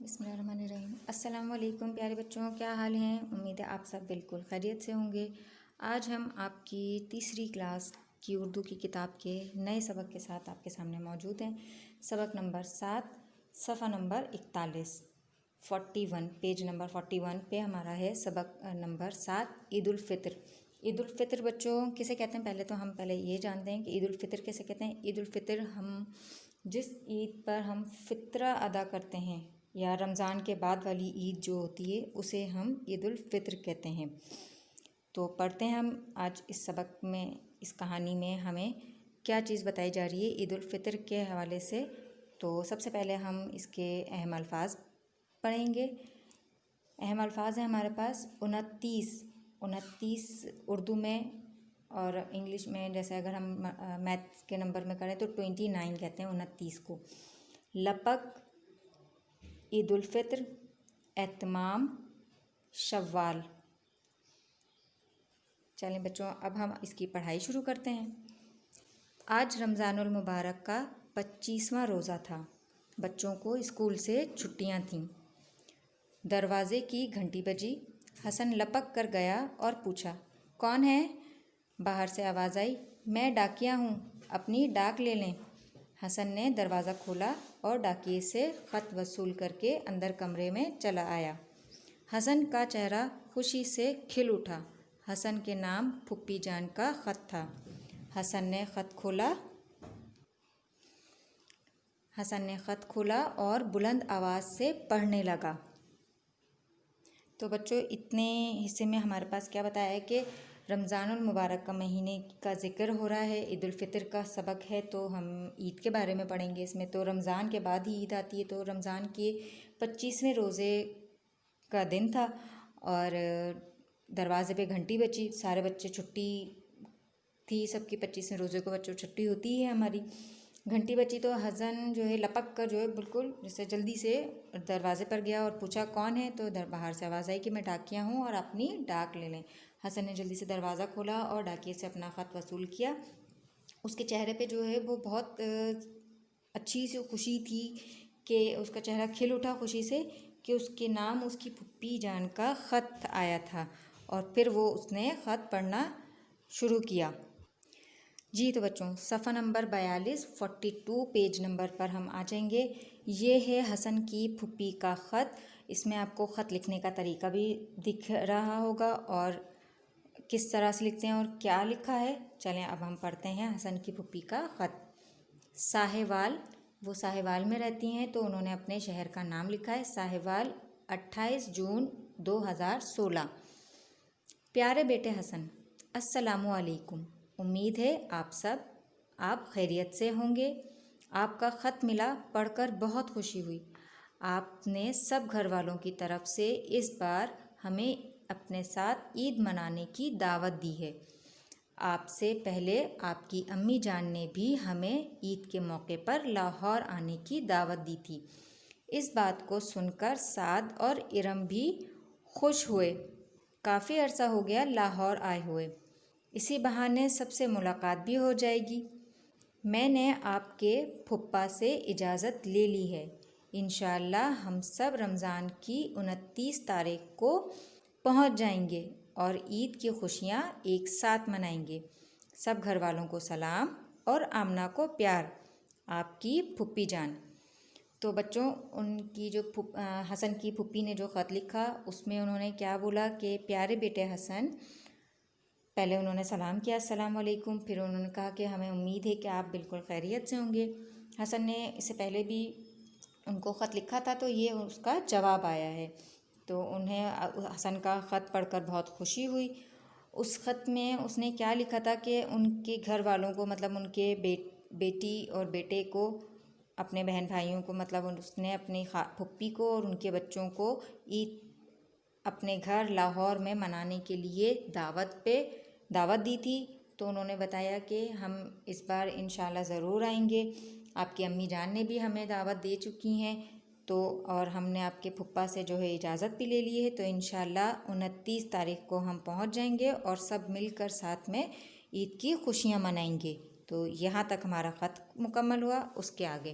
بسم اللہ الرحمن الرحیم۔ السلام علیکم پیارے بچوں، کیا حال ہیں؟ امید ہے آپ سب بالکل خیریت سے ہوں گے۔ آج ہم آپ کی تیسری کلاس کی اردو کی کتاب کے نئے سبق کے ساتھ آپ کے سامنے موجود ہیں۔ سبق نمبر 7، صفحہ نمبر 41، 41 پیج نمبر 41 پہ ہمارا ہے سبق نمبر 7، عید الفطر۔ عید الفطر بچوں کسے کہتے ہیں؟ پہلے یہ جانتے ہیں کہ عید الفطر کیسے کہتے ہیں۔ عید الفطر ہم جس عید پر ہم فطرہ ادا کرتے ہیں یا رمضان کے بعد والی عید جو ہوتی ہے اسے ہم عید الفطر کہتے ہیں۔ تو پڑھتے ہیں ہم آج اس سبق میں، اس کہانی میں ہمیں کیا چیز بتائی جا رہی ہے عید الفطر کے حوالے سے۔ تو سب سے پہلے ہم اس کے اہم الفاظ پڑھیں گے۔ اہم الفاظ ہیں ہمارے پاس 29 اردو میں، اور انگلش میں جیسے اگر ہم میتھس کے نمبر میں کریں تو 29 کہتے ہیں 29 کو۔ لپک، عید الفطر، اہتمام، شوال۔ چلیں بچوں اب ہم اس کی پڑھائی شروع کرتے ہیں۔ آج رمضان المبارک کا 25واں روزہ تھا۔ بچوں کو اسکول سے چھٹیاں تھیں۔ دروازے کی گھنٹی بجی۔ حسن لپک کر گیا اور پوچھا، کون ہے؟ باہر سے آواز آئی، میں ڈاکیا ہوں، اپنی ڈاک لے لیں۔ حسن نے دروازہ کھولا اور ڈاکیے سے خط وصول کر کے اندر کمرے میں چلا آیا۔ حسن کا چہرہ خوشی سے کھل اٹھا۔ حسن کے نام پھوپھی جان کا خط تھا۔ حسن نے خط کھولا اور بلند آواز سے پڑھنے لگا۔ تو بچوں اتنے حصے میں ہمارے پاس کیا بتایا ہے کہ رمضان المبارک کا مہینے کا ذکر ہو رہا ہے، عید الفطر کا سبق ہے، تو ہم عید کے بارے میں پڑھیں گے اس میں۔ تو رمضان کے بعد ہی عید آتی ہے، تو رمضان کے 25ویں روزے کا دن تھا اور دروازے پہ گھنٹی بجی۔ سارے بچے چھٹی تھی سب کی، 25ویں روزے کو بچوں چھٹی ہوتی ہے ہماری۔ گھنٹی بجی تو حسن جو ہے لپک کر جو ہے بالکل جیسے جلدی سے دروازے پر گیا اور پوچھا کون ہے؟ تو باہر سے آواز آئی کہ میں ڈاکیا ہوں اور اپنی ڈاک لے لیں۔ حسن نے جلدی سے دروازہ کھولا اور ڈاکیے سے اپنا خط وصول کیا۔ اس کے چہرے پہ جو ہے وہ بہت اچھی سی خوشی تھی کہ اس کا چہرہ کھل اٹھا خوشی سے کہ اس کے نام اس کی پھوپھی جان کا خط آیا تھا، اور پھر اس نے خط پڑھنا شروع کیا۔ جی تو بچوں صفحہ نمبر 42 پیج نمبر پر ہم آ جائیں گے۔ یہ ہے حسن کی پھوپھی کا خط۔ اس میں آپ کو خط لکھنے کا طریقہ بھی دکھ رہا ہوگا اور کس طرح سے لکھتے ہیں اور کیا لکھا ہے۔ چلیں اب ہم پڑھتے ہیں حسن کی پھوپھی کا خط۔ ساہیوال، وہ ساہیوال میں رہتی ہیں تو انہوں نے اپنے شہر کا نام لکھا ہے ساہیوال، 28 جون 2016۔ پیارے بیٹے حسن، السلام علیکم۔ امید ہے آپ خیریت سے ہوں گے۔ آپ کا خط ملا، پڑھ کر بہت خوشی ہوئی۔ آپ نے سب گھر والوں کی طرف سے اس بار ہمیں اپنے ساتھ عید منانے کی دعوت دی ہے۔ آپ سے پہلے آپ کی امی جان نے بھی ہمیں عید کے موقع پر لاہور آنے کی دعوت دی تھی۔ اس بات کو سن کر سعد اور ارم بھی خوش ہوئے۔ کافی عرصہ ہو گیا لاہور آئے ہوئے، اسی بہانے سب سے ملاقات بھی ہو جائے گی۔ میں نے آپ کے پھپھا سے اجازت لے لی ہے۔ انشاءاللہ ہم سب رمضان کی 29 تاریخ کو پہنچ جائیں گے اور عید کی خوشیاں ایک ساتھ منائیں گے۔ سب گھر والوں کو سلام اور آمنہ کو پیار، آپ کی پھوپھی جان۔ تو بچوں ان کی جو حسن کی پھوپھی نے جو خط لکھا اس میں انہوں نے کیا بولا کہ پیارے بیٹے حسن، پہلے انہوں نے سلام کیا السلام علیکم، پھر انہوں نے کہا کہ ہمیں امید ہے کہ آپ بالکل خیریت سے ہوں گے۔ حسن نے اس سے پہلے بھی ان کو خط لکھا تھا تو یہ اس کا جواب آیا ہے، تو انہیں حسن کا خط پڑھ کر بہت خوشی ہوئی۔ اس خط میں اس نے کیا لکھا تھا کہ ان کے گھر والوں کو، مطلب ان کے بیٹی اور بیٹے کو، اپنے بہن بھائیوں کو، مطلب اس نے اپنی پھوپھی کو اور ان کے بچوں کو عید اپنے گھر لاہور میں منانے کے لیے دعوت دی تھی۔ تو انہوں نے بتایا کہ ہم اس بار انشاءاللہ ضرور آئیں گے۔ آپ کی امی جان نے بھی ہمیں دعوت دے چکی ہیں، تو اور ہم نے آپ کے پھپھا سے جو ہے اجازت بھی لے لی ہے، تو انشاءاللہ 29 تاریخ کو ہم پہنچ جائیں گے اور سب مل کر ساتھ میں عید کی خوشیاں منائیں گے۔ تو یہاں تک ہمارا خط مکمل ہوا۔ اس کے آگے